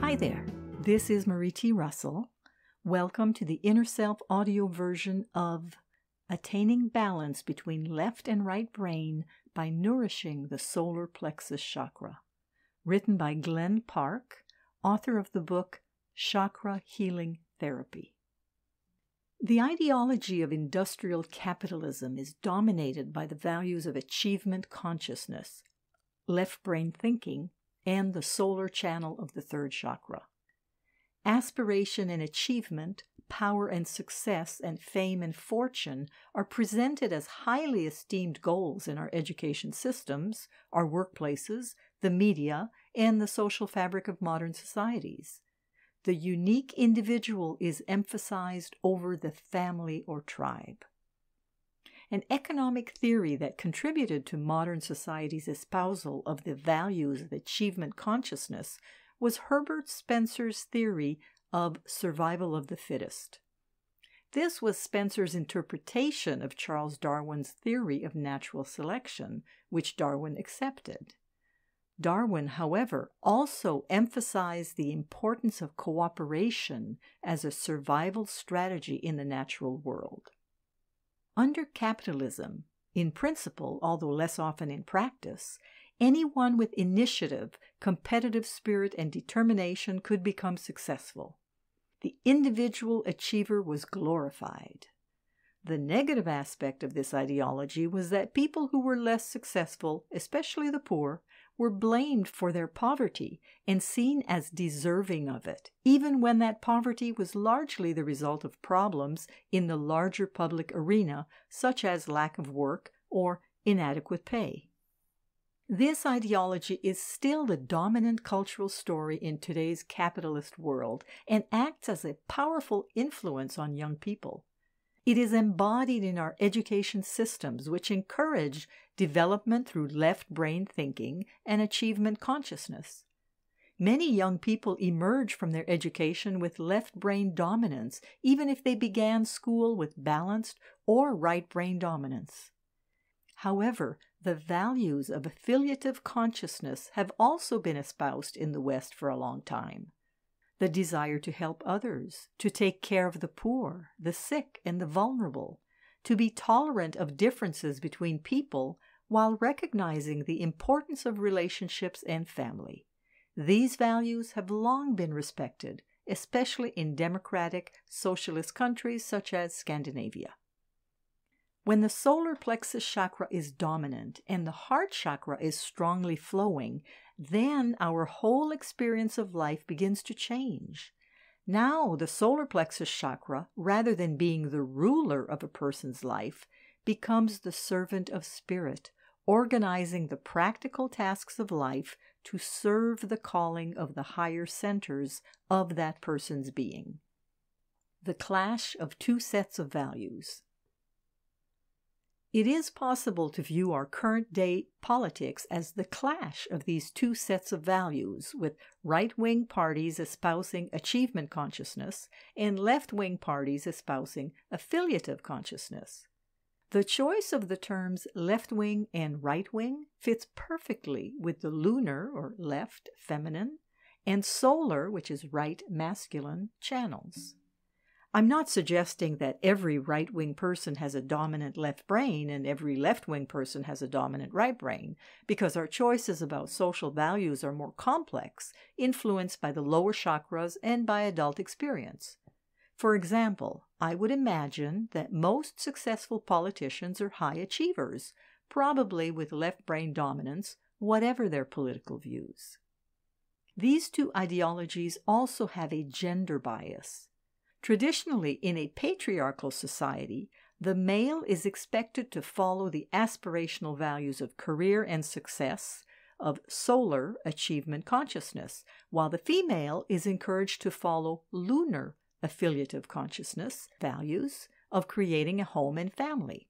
Hi there, this is Marie T. Russell. Welcome to the Inner Self audio version of Attaining Balance Between Left and Right Brain by Nourishing the Solar Plexus Chakra, written by Glen, author of the book Chakra Healing Therapy. The ideology of industrial capitalism is dominated by the values of achievement consciousness, left brain thinking, and the solar channel of the third chakra. Aspiration and achievement, power and success, and fame and fortune are presented as highly esteemed goals in our education systems, our workplaces, the media, and the social fabric of modern societies. The unique individual is emphasized over the family or tribe. An economic theory that contributed to modern society's espousal of the values of achievement consciousness was Herbert Spencer's theory of survival of the fittest. This was Spencer's interpretation of Charles Darwin's theory of natural selection, which Darwin accepted. Darwin, however, also emphasized the importance of cooperation as a survival strategy in the natural world. Under capitalism, in principle, although less often in practice, anyone with initiative, competitive spirit, and determination could become successful. The individual achiever was glorified. The negative aspect of this ideology was that people who were less successful, especially the poor, were blamed for their poverty and seen as deserving of it, even when that poverty was largely the result of problems in the larger public arena, such as lack of work or inadequate pay. This ideology is still the dominant cultural story in today's capitalist world and acts as a powerful influence on young people. It is embodied in our education systems, which encourage development through left brain thinking and achievement consciousness. Many young people emerge from their education with left brain dominance, even if they began school with balanced or right brain dominance. However, the values of affiliative consciousness have also been espoused in the West for a long time. The desire to help others, to take care of the poor, the sick, and the vulnerable, to be tolerant of differences between people while recognizing the importance of relationships and family. These values have long been respected, especially in democratic, socialist countries such as Scandinavia. When the solar plexus chakra is dominant and the heart chakra is strongly flowing, then our whole experience of life begins to change. Now the solar plexus chakra, rather than being the ruler of a person's life, becomes the servant of spirit, organizing the practical tasks of life to serve the calling of the higher centers of that person's being. The clash of two sets of values. It is possible to view our current-day politics as the clash of these two sets of values, with right-wing parties espousing achievement consciousness and left-wing parties espousing affiliative consciousness. The choice of the terms left-wing and right-wing fits perfectly with the lunar, or left, feminine, and solar, which is right, masculine, channels. I'm not suggesting that every right-wing person has a dominant left brain and every left-wing person has a dominant right brain, because our choices about social values are more complex, influenced by the lower chakras and by adult experience. For example, I would imagine that most successful politicians are high achievers, probably with left brain dominance, whatever their political views. These two ideologies also have a gender bias. Traditionally, in a patriarchal society, the male is expected to follow the aspirational values of career and success, of solar achievement consciousness, while the female is encouraged to follow lunar affiliative consciousness values of creating a home and family.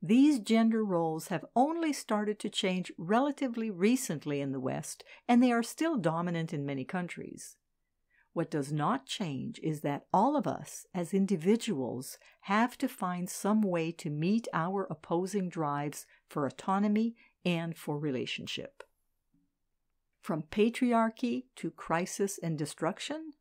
These gender roles have only started to change relatively recently in the West, and they are still dominant in many countries. What does not change is that all of us, as individuals, have to find some way to meet our opposing drives for autonomy and for relationship. From Patriarchy to Crisis and Destruction?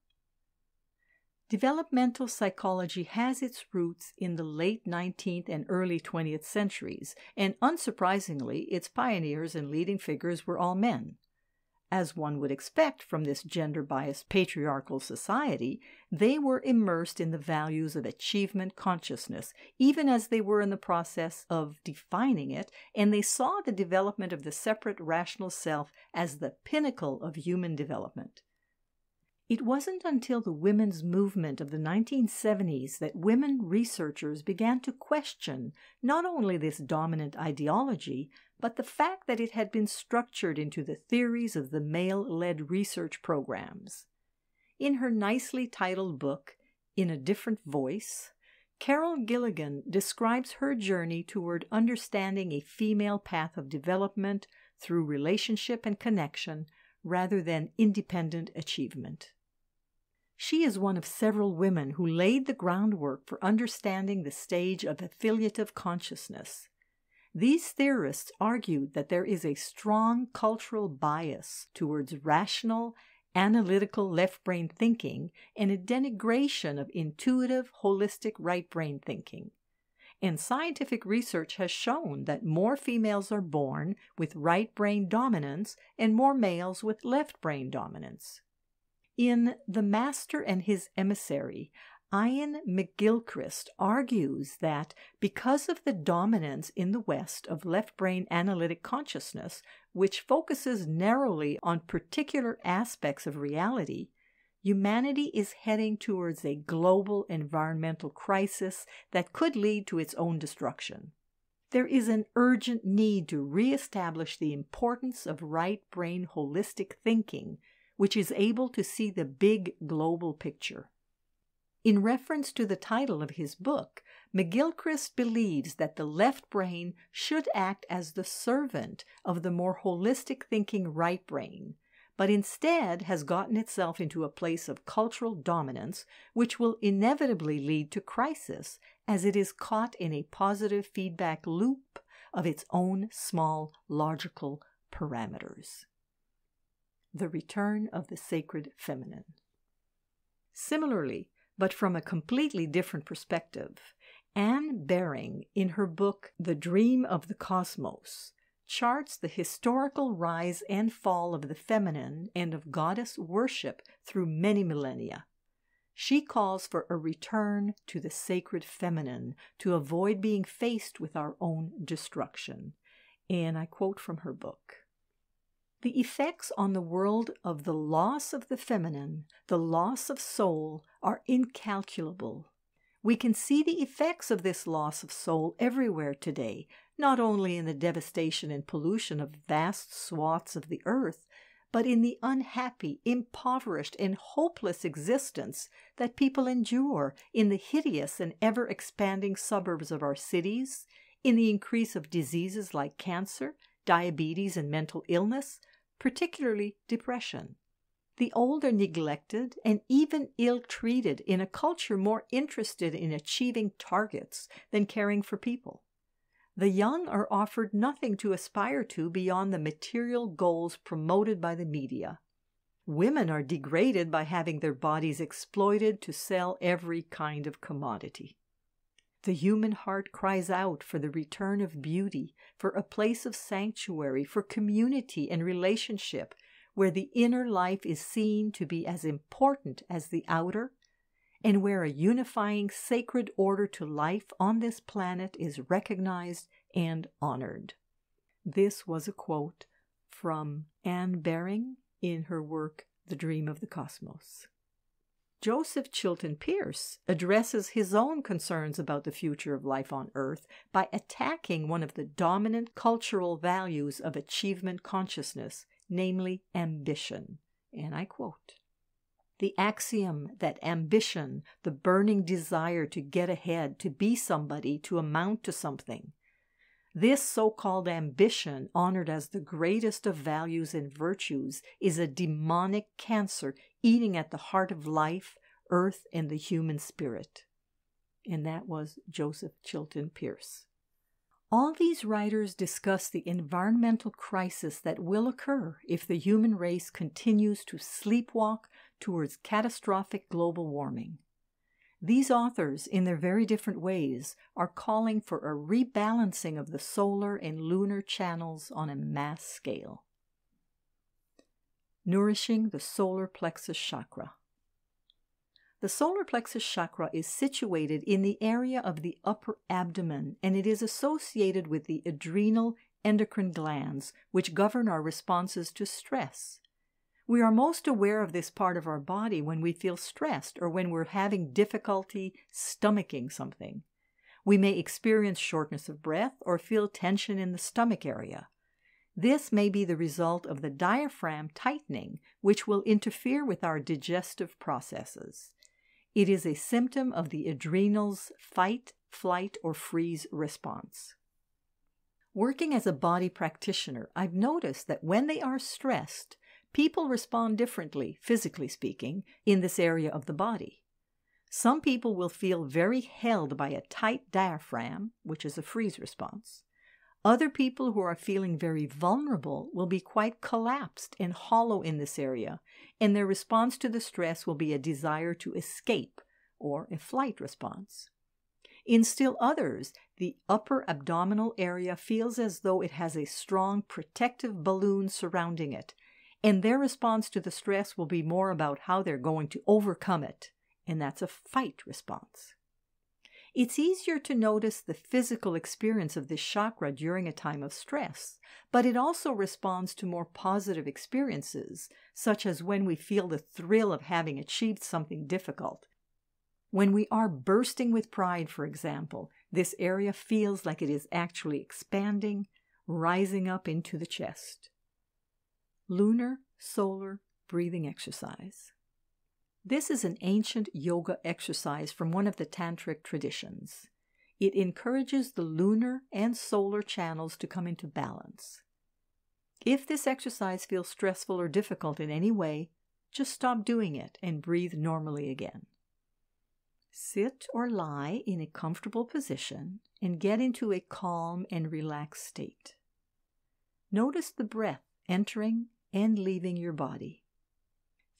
Developmental psychology has its roots in the late 19th and early 20th centuries, and unsurprisingly, its pioneers and leading figures were all men. As one would expect from this gender-biased patriarchal society, they were immersed in the values of achievement consciousness, even as they were in the process of defining it, and they saw the development of the separate rational self as the pinnacle of human development. It wasn't until the women's movement of the 1970s that women researchers began to question not only this dominant ideology, but the fact that it had been structured into the theories of the male-led research programs. In her nicely titled book, In a Different Voice, Carol Gilligan describes her journey toward understanding a female path of development through relationship and connection rather than independent achievement. She is one of several women who laid the groundwork for understanding the stage of affiliative consciousness. These theorists argued that there is a strong cultural bias towards rational, analytical left-brain thinking and a denigration of intuitive, holistic right-brain thinking. And scientific research has shown that more females are born with right-brain dominance and more males with left-brain dominance. In The Master and His Emissary, Ian McGilchrist argues that because of the dominance in the West of left-brain analytic consciousness, which focuses narrowly on particular aspects of reality, humanity is heading towards a global environmental crisis that could lead to its own destruction. There is an urgent need to reestablish the importance of right-brain holistic thinking, which is able to see the big global picture. In reference to the title of his book, McGilchrist believes that the left brain should act as the servant of the more holistic thinking right brain, but instead has gotten itself into a place of cultural dominance, which will inevitably lead to crisis, as it is caught in a positive feedback loop of its own small logical parameters. The Return of the Sacred Feminine. Similarly, but from a completely different perspective, Anne Baring, in her book The Dream of the Cosmos, charts the historical rise and fall of the feminine and of goddess worship through many millennia. She calls for a return to the sacred feminine to avoid being faced with our own destruction. And I quote from her book. The effects on the world of the loss of the feminine, the loss of soul, are incalculable. We can see the effects of this loss of soul everywhere today, not only in the devastation and pollution of vast swaths of the earth, but in the unhappy, impoverished, and hopeless existence that people endure in the hideous and ever-expanding suburbs of our cities, in the increase of diseases like cancer, diabetes, and mental illness, particularly depression. The old are neglected and even ill-treated in a culture more interested in achieving targets than caring for people. The young are offered nothing to aspire to beyond the material goals promoted by the media. Women are degraded by having their bodies exploited to sell every kind of commodity. The human heart cries out for the return of beauty, for a place of sanctuary, for community and relationship, where the inner life is seen to be as important as the outer, and where a unifying sacred order to life on this planet is recognized and honored. This was a quote from Anne Baring in her work, The Dream of the Cosmos. Joseph Chilton Pearce addresses his own concerns about the future of life on Earth by attacking one of the dominant cultural values of achievement consciousness, namely ambition. And I quote, "The axiom that ambition, the burning desire to get ahead, to be somebody, to amount to something, this so-called ambition, honored as the greatest of values and virtues, is a demonic cancer eating at the heart of life, earth, and the human spirit." And that was Joseph Chilton Pearce. All these writers discuss the environmental crisis that will occur if the human race continues to sleepwalk towards catastrophic global warming. These authors, in their very different ways, are calling for a rebalancing of the solar and lunar channels on a mass scale. Nourishing the solar plexus chakra. The solar plexus chakra is situated in the area of the upper abdomen, and it is associated with the adrenal endocrine glands, which govern our responses to stress. We are most aware of this part of our body when we feel stressed or when we're having difficulty stomaching something. We may experience shortness of breath or feel tension in the stomach area. This may be the result of the diaphragm tightening, which will interfere with our digestive processes. It is a symptom of the adrenal's fight, flight, or freeze response. Working as a body practitioner, I've noticed that when they are stressed, people respond differently, physically speaking, in this area of the body. Some people will feel very held by a tight diaphragm, which is a freeze response. Other people who are feeling very vulnerable will be quite collapsed and hollow in this area, and their response to the stress will be a desire to escape, or a flight response. In still others, the upper abdominal area feels as though it has a strong protective balloon surrounding it, and their response to the stress will be more about how they're going to overcome it, and that's a fight response. It's easier to notice the physical experience of this chakra during a time of stress, but it also responds to more positive experiences, such as when we feel the thrill of having achieved something difficult. When we are bursting with pride, for example, this area feels like it is actually expanding, rising up into the chest. Lunar solar breathing exercise. This is an ancient yoga exercise from one of the tantric traditions. It encourages the lunar and solar channels to come into balance. If this exercise feels stressful or difficult in any way, just stop doing it and breathe normally again. Sit or lie in a comfortable position and get into a calm and relaxed state. Notice the breath entering and leaving your body.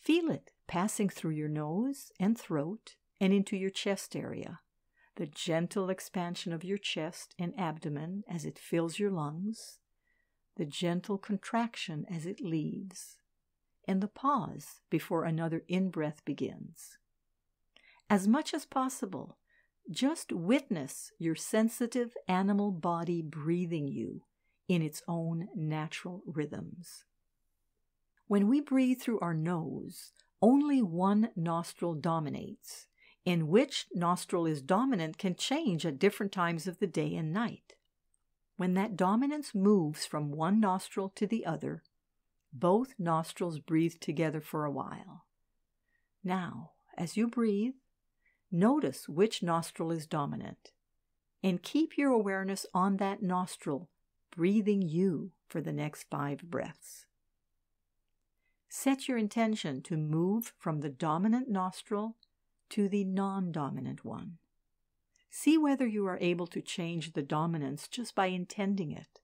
Feel it passing through your nose and throat and into your chest area, the gentle expansion of your chest and abdomen as it fills your lungs, the gentle contraction as it leaves, and the pause before another in-breath begins. As much as possible, just witness your sensitive animal body breathing you in its own natural rhythms. When we breathe through our nose, only one nostril dominates, and which nostril is dominant can change at different times of the day and night. When that dominance moves from one nostril to the other, both nostrils breathe together for a while. Now, as you breathe, notice which nostril is dominant, and keep your awareness on that nostril, breathing you for the next 5 breaths. Set your intention to move from the dominant nostril to the non-dominant one. See whether you are able to change the dominance just by intending it,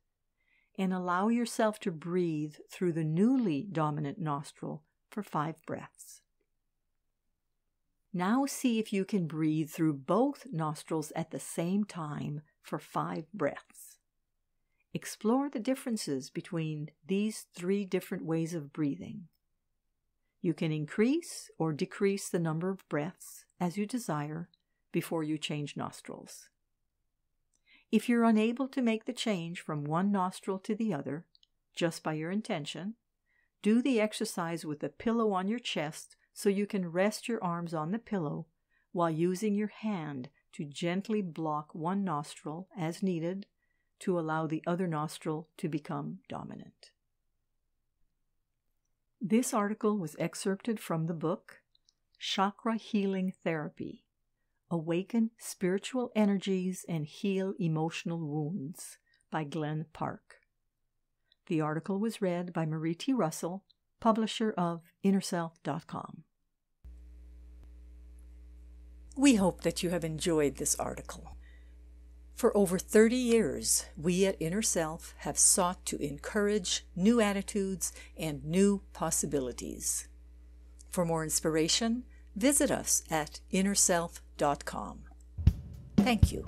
and allow yourself to breathe through the newly dominant nostril for 5 breaths. Now see if you can breathe through both nostrils at the same time for 5 breaths. Explore the differences between these 3 different ways of breathing. You can increase or decrease the number of breaths as you desire before you change nostrils. If you're unable to make the change from one nostril to the other, just by your intention, do the exercise with a pillow on your chest so you can rest your arms on the pillow while using your hand to gently block one nostril as needed to allow the other nostril to become dominant. This article was excerpted from the book Chakra Healing Therapy: Awaken Spiritual Energies and Heal Emotional Wounds by Glen Park. The article was read by Marie T. Russell, publisher of InnerSelf.com. We hope that you have enjoyed this article. For over 30 years, we at Inner Self have sought to encourage new attitudes and new possibilities. For more inspiration, visit us at innerself.com. Thank you.